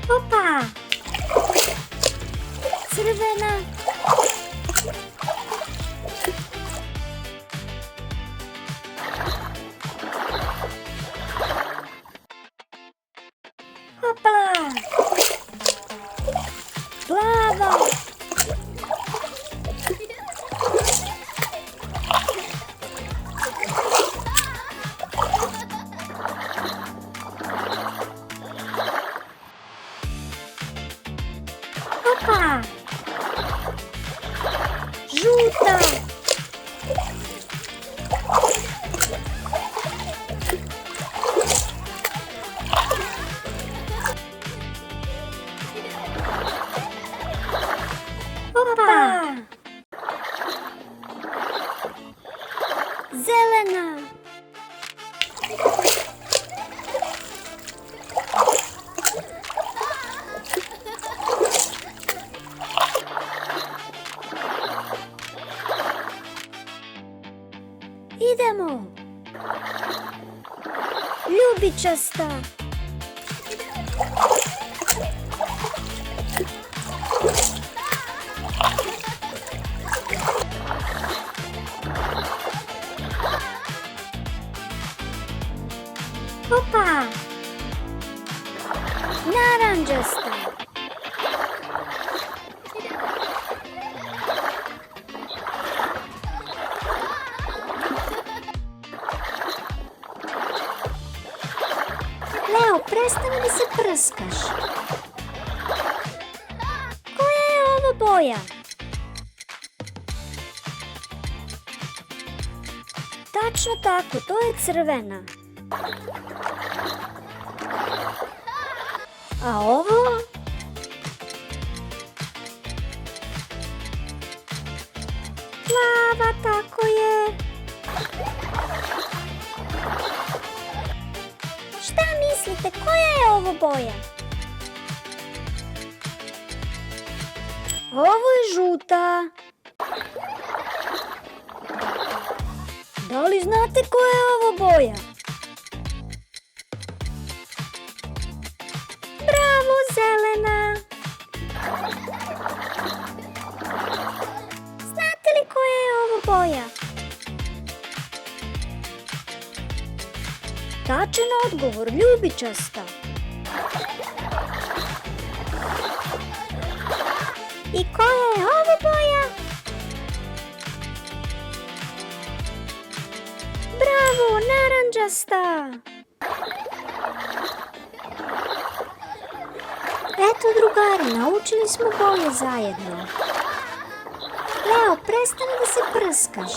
Opa! Crvena. Hopla! Plava! Hopa! Žuta! Hopa! Zelena! Idemo! Ljubičasta! Opa! Narandžasta! Leo, prestani da se prskaš. Koja je ovo boja? Tačno tako, to je crvena. A ovo? Plava, tako je. Šta mislite, koja je ovo boja? Ovo je žuta. Da li znate koja je ovo boja? Bravo, zelena! Znate li koja je ovo boja? Tačan odgovor, ljubičasta. I koja je ovo boja? Bravo, narandžasta! Eto, drugari, naučili smo boje zajedno. Leo, prestani da se prskaš.